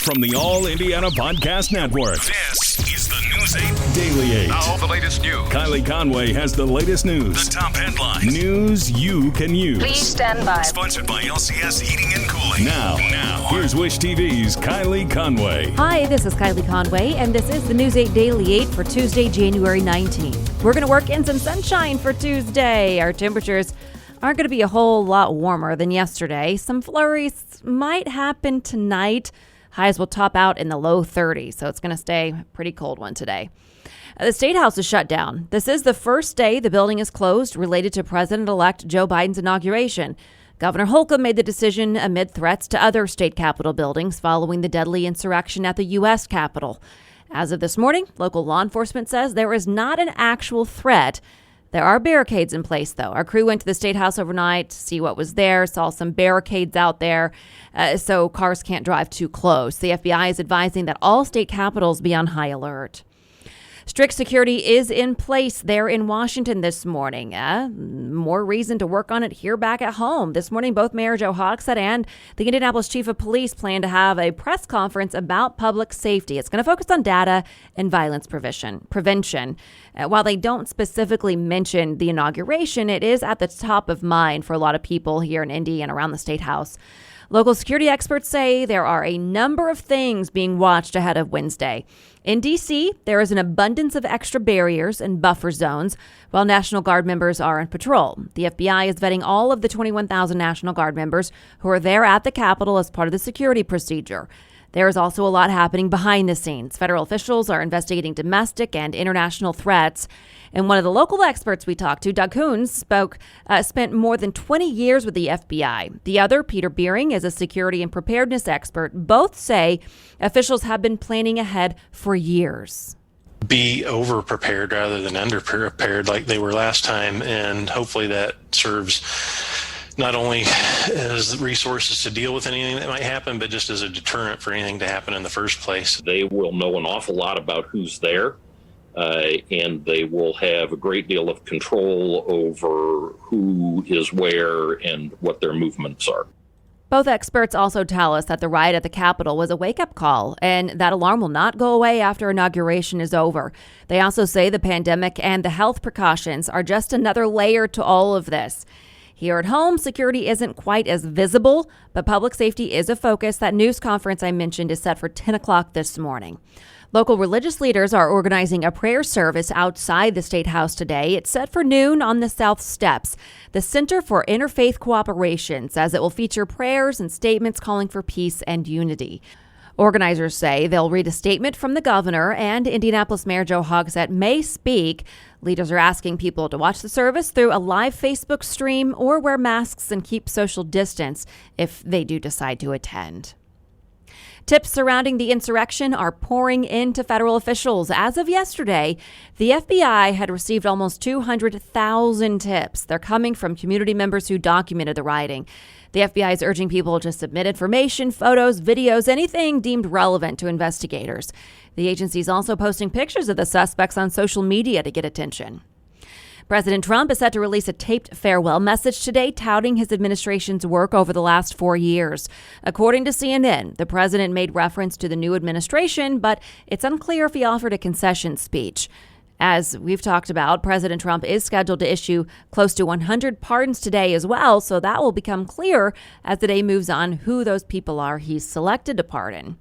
From the All Indiana Podcast Network, this is the News 8 Daily 8. Now, the latest news. Kylie Conway has the latest news. The top headlines. News you can use. Please stand by. Sponsored by LCS Heating and Cooling. Now, here's Wish TV's Kylie Conway. Hi, this is Kylie Conway, and this is the News 8 Daily 8 for Tuesday, January 19th. We're going to work in some sunshine for Tuesday. Our temperatures aren't going to be a whole lot warmer than yesterday. Some flurries might happen tonight. Highs will top out in the low 30s, so it's going to stay a pretty cold one today. The Statehouse is shut down. This is the first day the building is closed related to President-elect Joe Biden's inauguration. Governor Holcomb made the decision amid threats to other state capitol buildings following the deadly insurrection at the U.S. Capitol. As of this morning, local law enforcement says there is not an actual threat. There are barricades in place, though. Our crew went to the Statehouse overnight to see what was there, saw some barricades out there, so cars can't drive too close. The FBI is advising that all state capitals be on high alert. Strict security is in place there in Washington this morning. More reason to work on it here back at home. This morning, both Mayor Joe Hogsett and the Indianapolis Chief of Police plan to have a press conference about public safety. It's going to focus on data and violence prevention. While they don't specifically mention the inauguration, it is at the top of mind for a lot of people here in Indy and around the Statehouse. Local security experts say there are a number of things being watched ahead of Wednesday. In D.C., there is an abundance of extra barriers and buffer zones while National Guard members are on patrol. The FBI is vetting all of the 21,000 National Guard members who are there at the Capitol as part of the security procedure. There is also a lot happening behind the scenes. Federal officials are investigating domestic and international threats. And one of the local experts we talked to, Doug Coons, spent more than 20 years with the FBI. The other, Peter Beering, is a security and preparedness expert. Both say officials have been planning ahead for years. Be over-prepared rather than under-prepared like they were last time, and hopefully that serves not only as resources to deal with anything that might happen, but just as a deterrent for anything to happen in the first place. They will know an awful lot about who's there, and they will have a great deal of control over who is where and what their movements are. Both experts also tell us that the riot at the Capitol was a wake-up call, and that alarm will not go away after inauguration is over. They also say the pandemic and the health precautions are just another layer to all of this. Here at home, security isn't quite as visible, but public safety is a focus. That news conference I mentioned is set for 10 o'clock this morning. Local religious leaders are organizing a prayer service outside the Statehouse today. It's set for noon on the South Steps. The Center for Interfaith Cooperation says it will feature prayers and statements calling for peace and unity. Organizers say they'll read a statement from the governor, and Indianapolis Mayor Joe Hogsett may speak. Leaders are asking people to watch the service through a live Facebook stream or wear masks and keep social distance if they do decide to attend. Tips surrounding the insurrection are pouring into federal officials. As of yesterday, the FBI had received almost 200,000 tips. They're coming from community members who documented the rioting. The FBI is urging people to submit information, photos, videos, anything deemed relevant to investigators. The agency is also posting pictures of the suspects on social media to get attention. President Trump is set to release a taped farewell message today, touting his administration's work over the last 4 years. According to CNN, the president made reference to the new administration, but it's unclear if he offered a concession speech. As we've talked about, President Trump is scheduled to issue close to 100 pardons today as well, so that will become clear as the day moves on who those people are he's selected to pardon.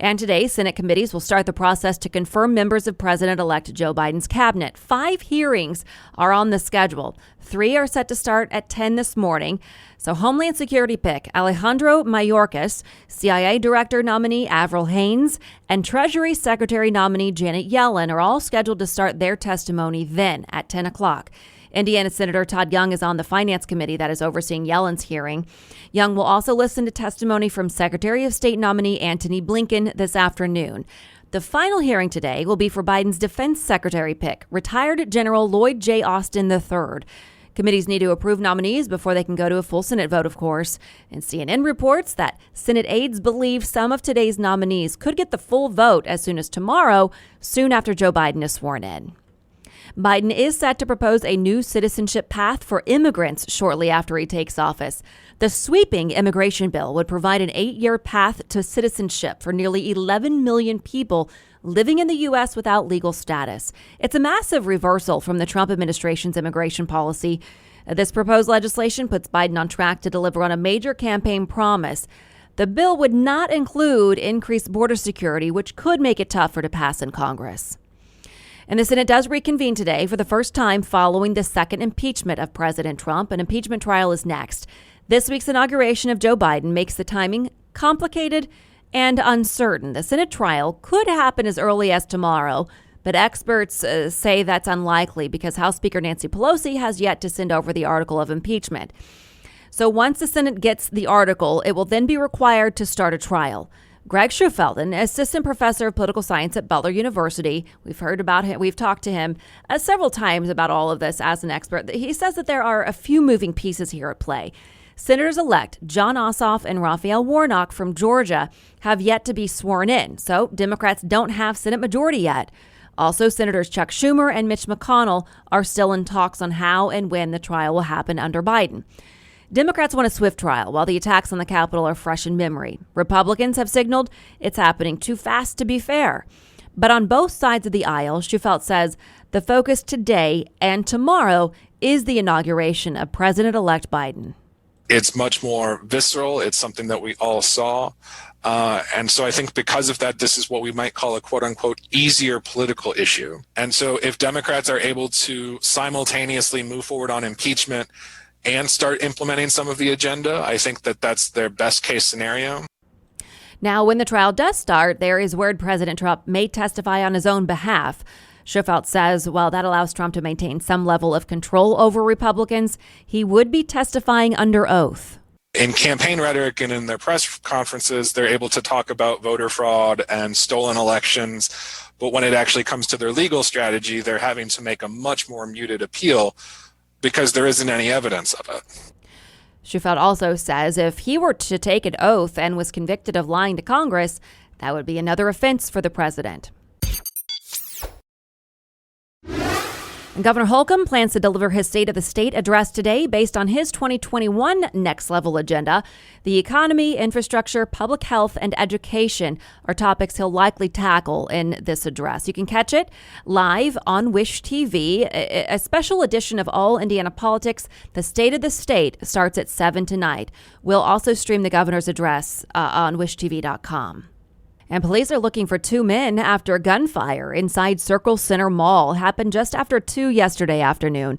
And today, Senate committees will start the process to confirm members of President-elect Joe Biden's cabinet. 5 hearings are on the schedule. 3 are set to start at 10 this morning. So Homeland Security pick Alejandro Mayorkas, CIA Director nominee Avril Haines, and Treasury Secretary nominee Janet Yellen are all scheduled to start their testimony then at 10 o'clock. Indiana Senator Todd Young is on the Finance Committee that is overseeing Yellen's hearing. Young will also listen to testimony from Secretary of State nominee Antony Blinken this afternoon. The final hearing today will be for Biden's Defense Secretary pick, retired General Lloyd J. Austin III. Committees need to approve nominees before they can go to a full Senate vote, of course. And CNN reports that Senate aides believe some of today's nominees could get the full vote as soon as tomorrow, soon after Joe Biden is sworn in. Biden is set to propose a new citizenship path for immigrants shortly after he takes office. The sweeping immigration bill would provide an 8-year path to citizenship for nearly 11 million people living in the U.S. without legal status. It's a massive reversal from the Trump administration's immigration policy. This proposed legislation puts Biden on track to deliver on a major campaign promise. The bill would not include increased border security, which could make it tougher to pass in Congress. And the Senate does reconvene today for the first time following the second impeachment of President Trump. An impeachment trial is next. This week's inauguration of Joe Biden makes the timing complicated and uncertain. The Senate trial could happen as early as tomorrow, but experts say that's unlikely because House Speaker Nancy Pelosi has yet to send over the article of impeachment. So once the Senate gets the article, it will then be required to start a trial. Greg Schufeld, an assistant professor of political science at Butler University, we've heard about him. We've talked to him several times about all of this as an expert. He says that there are a few moving pieces here at play. Senators-elect Jon Ossoff and Raphael Warnock from Georgia have yet to be sworn in, so Democrats don't have Senate majority yet. Also, Senators Chuck Schumer and Mitch McConnell are still in talks on how and when the trial will happen under Biden. Democrats want a swift trial, while the attacks on the Capitol are fresh in memory. Republicans have signaled it's happening too fast to be fair. But on both sides of the aisle, Schufelt says the focus today and tomorrow is the inauguration of President-elect Biden. It's much more visceral. It's something that we all saw. And so I think because of that, this is what we might call a quote unquote easier political issue. And so if Democrats are able to simultaneously move forward on impeachment and start implementing some of the agenda, I think that that's their best case scenario. Now, when the trial does start, there is word President Trump may testify on his own behalf. Schufelt says while that allows Trump to maintain some level of control over Republicans, he would be testifying under oath. In campaign rhetoric and in their press conferences, they're able to talk about voter fraud and stolen elections. But when it actually comes to their legal strategy, they're having to make a much more muted appeal because there isn't any evidence of it. Schufelt also says if he were to take an oath and was convicted of lying to Congress, that would be another offense for the president. And Governor Holcomb plans to deliver his State of the State address today based on his 2021 next level agenda. The economy, infrastructure, public health, and education are topics he'll likely tackle in this address. You can catch it live on Wish TV. A special edition of All Indiana Politics, the State of the State, starts at 7 tonight. We'll also stream the governor's address on wishtv.com. And police are looking for 2 men after a gunfire inside Circle Center Mall. Happened just after 2 yesterday afternoon.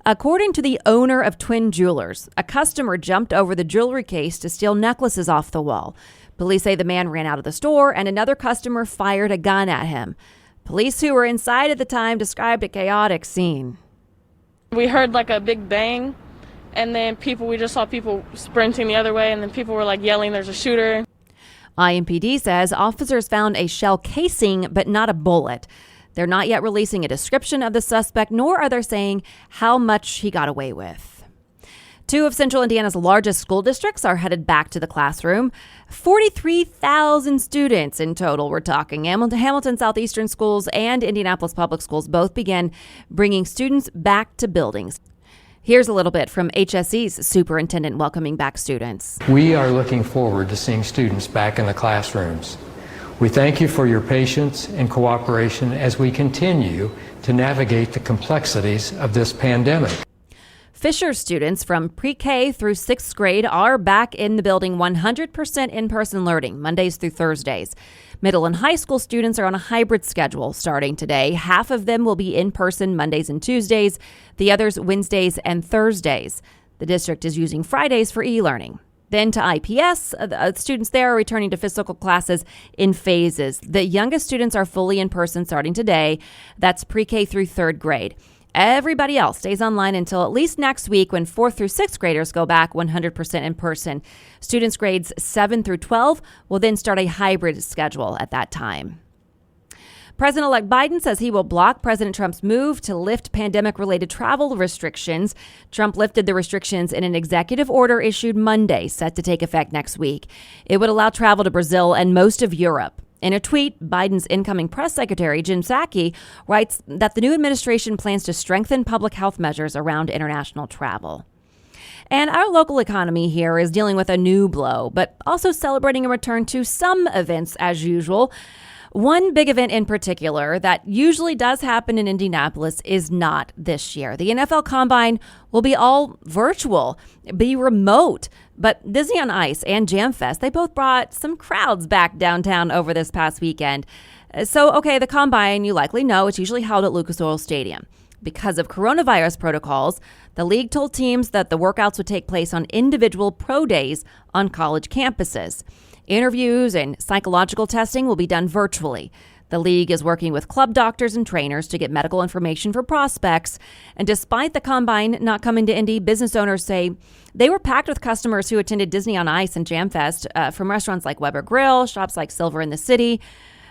According to the owner of Twin Jewelers, a customer jumped over the jewelry case to steal necklaces off the wall. Police say the man ran out of the store and another customer fired a gun at him. Police who were inside at the time described a chaotic scene. We heard like a big bang, and then we just saw people sprinting the other way, and then people were like yelling, "There's a shooter." IMPD says officers found a shell casing, but not a bullet. They're not yet releasing a description of the suspect, nor are they saying how much he got away with. 2 of Central Indiana's largest school districts are headed back to the classroom. 43,000 students in total, we're talking. Hamilton Southeastern Schools and Indianapolis Public Schools both began bringing students back to buildings. Here's a little bit from HSE's superintendent welcoming back students. We are looking forward to seeing students back in the classrooms. We thank you for your patience and cooperation as we continue to navigate the complexities of this pandemic. Fisher students from pre-K through 6th grade are back in the building 100% in-person learning, Mondays through Thursdays. Middle and high school students are on a hybrid schedule starting today. Half of them will be in person Mondays and Tuesdays, the others Wednesdays and Thursdays. The district is using Fridays for e-learning. Then to IPS, students there are returning to physical classes in phases. The youngest students are fully in person starting today. That's pre-K through 3rd grade. Everybody else stays online until at least next week when 4th through 6th graders go back 100% in person. Students grades 7 through 12 will then start a hybrid schedule at that time. President-elect Biden says he will block President Trump's move to lift pandemic-related travel restrictions. Trump lifted the restrictions in an executive order issued Monday, set to take effect next week. It would allow travel to Brazil and most of Europe. In a tweet, Biden's incoming press secretary, Jen Psaki, writes that the new administration plans to strengthen public health measures around international travel. And our local economy here is dealing with a new blow, but also celebrating a return to some events as usual. One big event in particular that usually does happen in Indianapolis is not this year. The NFL Combine will be all virtual, be remote. But Disney on Ice and Jam Fest, they both brought some crowds back downtown over this past weekend. So, the Combine, you likely know, it's usually held at Lucas Oil Stadium. Because of coronavirus protocols, the league told teams that the workouts would take place on individual pro days on college campuses. Interviews and psychological testing will be done virtually. The league is working with club doctors and trainers to get medical information for prospects. And despite the Combine not coming to Indy, business owners say they were packed with customers who attended Disney on Ice and Jam Fest from restaurants like Weber Grill, shops like Silver in the City.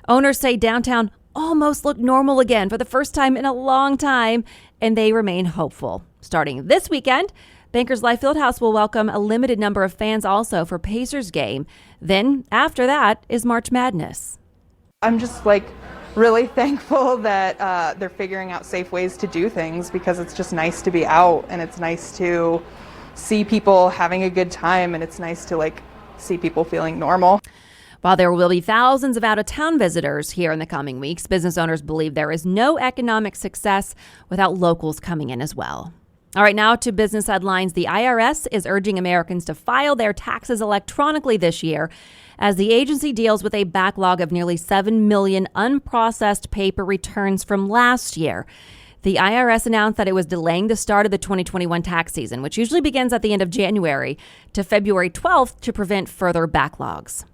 Owners say downtown almost looked normal again for the first time in a long time, and they remain hopeful. Starting this weekend, Bankers Life Fieldhouse will welcome a limited number of fans also for Pacers game. Then after that is March Madness. I'm just really thankful that they're figuring out safe ways to do things, because it's just nice to be out and it's nice to see people having a good time, and it's nice to see people feeling normal. While there will be thousands of out-of-town visitors here in the coming weeks, business owners believe there is no economic success without locals coming in as well. All right, now to business headlines. The IRS is urging Americans to file their taxes electronically this year as the agency deals with a backlog of nearly 7 million unprocessed paper returns from last year. The IRS announced that it was delaying the start of the 2021 tax season, which usually begins at the end of January, to February 12th to prevent further backlogs.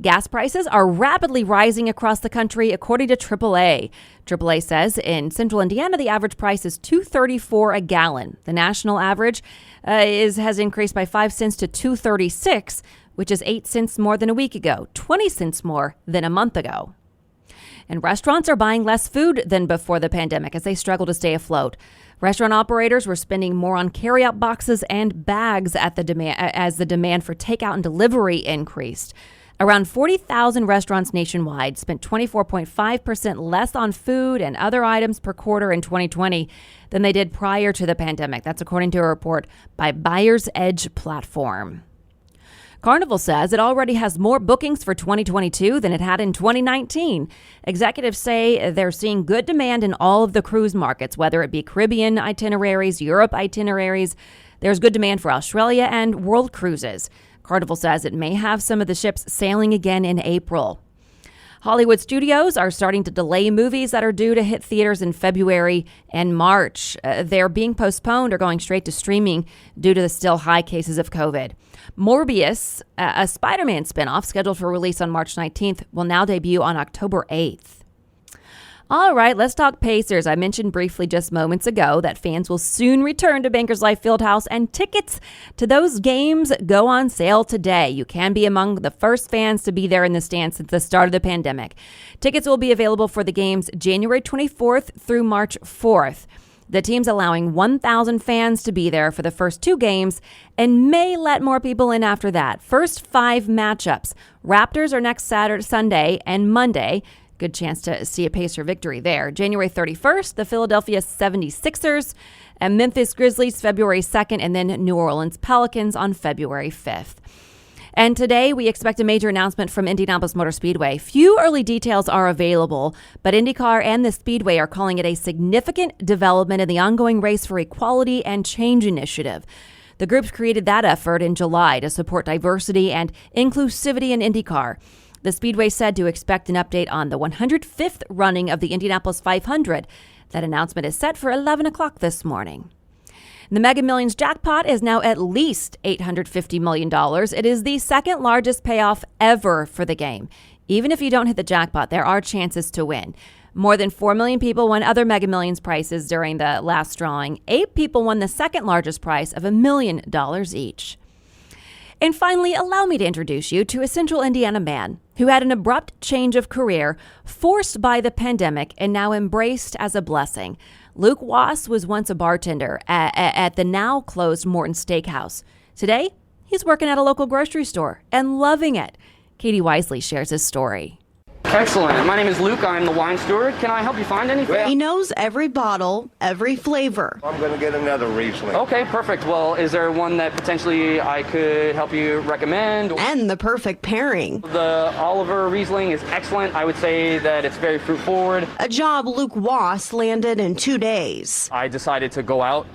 Gas prices are rapidly rising across the country, according to AAA. AAA says in central Indiana, the average price is $2.34 a gallon. The national average has increased by 5 cents to $2.36, which is 8 cents more than a week ago, 20 cents more than a month ago. And restaurants are buying less food than before the pandemic as they struggle to stay afloat. Restaurant operators were spending more on carryout boxes and bags as the demand for takeout and delivery increased. Around 40,000 restaurants nationwide spent 24.5% less on food and other items per quarter in 2020 than they did prior to the pandemic. That's according to a report by Buyer's Edge platform. Carnival says it already has more bookings for 2022 than it had in 2019. Executives say they're seeing good demand in all of the cruise markets, whether it be Caribbean itineraries, Europe itineraries. There's good demand for Australia and world cruises. Carnival says it may have some of the ships sailing again in April. Hollywood studios are starting to delay movies that are due to hit theaters in February and March. They're being postponed or going straight to streaming due to the still high cases of COVID. Morbius, a Spider-Man spinoff scheduled for release on March 19th, will now debut on October 8th. All right, let's talk Pacers. I mentioned briefly just moments ago that fans will soon return to Bankers Life Fieldhouse, and tickets to those games go on sale today. You can be among the first fans to be there in the stands since the start of the pandemic. Tickets will be available for the games January 24th through March 4th. The team's allowing 1,000 fans to be there for the first 2 games and may let more people in after that. First 5 matchups. Raptors are next Sunday and Monday. Good chance to see a Pacer victory there. January 31st, the Philadelphia 76ers and Memphis Grizzlies February 2nd, and then New Orleans Pelicans on February 5th. And today, we expect a major announcement from Indianapolis Motor Speedway. Few early details are available, but IndyCar and the Speedway are calling it a significant development in the ongoing race for equality and change initiative. The groups created that effort in July to support diversity and inclusivity in IndyCar. The Speedway said to expect an update on the 105th running of the Indianapolis 500. That announcement is set for 11 o'clock this morning. The Mega Millions jackpot is now at least $850 million. It is the second largest payoff ever for the game. Even if you don't hit the jackpot, there are chances to win. More than 4 million people won other Mega Millions prizes during the last drawing. 8 people won the second largest prize of $1 million each. And finally, allow me to introduce you to a Central Indiana man who had an abrupt change of career forced by the pandemic and now embraced as a blessing. Luke Wass was once a bartender at the now closed Morton Statehouse. Today, he's working at a local grocery store and loving it. Katie Wisely shares his story. Excellent. My name is Luke. I'm the wine steward. Can I help you find anything? He knows every bottle, every flavor. I'm going to get another Riesling. Okay, perfect. Well, is there one that potentially I could help you recommend? And the perfect pairing. The Oliver Riesling is excellent. I would say that it's very fruit forward. A job Luke Wass landed in 2 days. I decided to go out,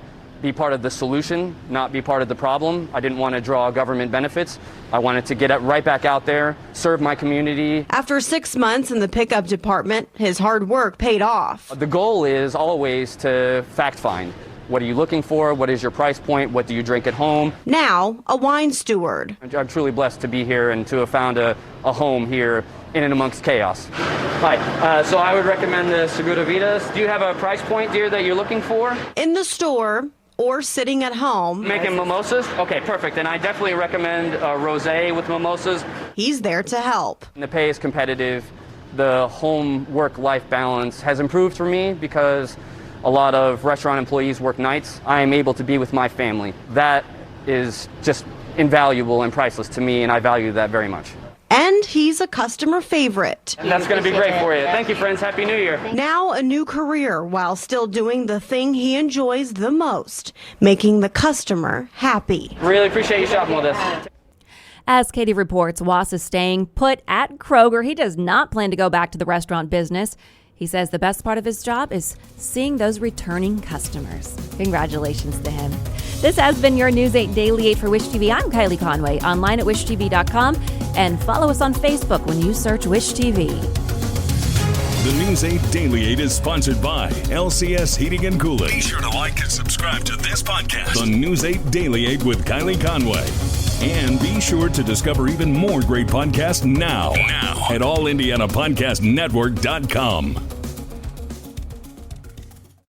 be part of the solution, not be part of the problem. I didn't want to draw government benefits. I wanted to get right back out there, serve my community. After 6 months in the pickup department, his hard work paid off. The goal is always to fact find. What are you looking for? What is your price point? What do you drink at home? Now, a wine steward. I'm truly blessed to be here and to have found a home here in and amongst chaos. Hi, so I would recommend the Segura Vidas. Do you have a price point, dear, that you're looking for? In the store or sitting at home. Making mimosas? Okay, perfect. And I definitely recommend a rosé with mimosas. He's there to help. And the pay is competitive. The home work-life balance has improved for me because a lot of restaurant employees work nights. I am able to be with my family. That is just invaluable and priceless to me, and I value that very much. And he's a customer favorite. And that's going to be great for you. Thank you, friends. Happy New Year. Now a new career while still doing the thing he enjoys the most, making the customer happy. Really appreciate you shopping with us. As Katie reports, Wass is staying put at Kroger. He does not plan to go back to the restaurant business. He says the best part of his job is seeing those returning customers. Congratulations to him. This has been your News 8 Daily 8 for Wish TV. I'm Kylie Conway, online at wishtv.com, and follow us on Facebook when you search Wish TV. The News 8 Daily 8 is sponsored by LCS Heating and Cooling. Be sure to like and subscribe to this podcast, The News 8 Daily 8 with Kylie Conway. And be sure to discover even more great podcasts now at allindianapodcastnetwork.com.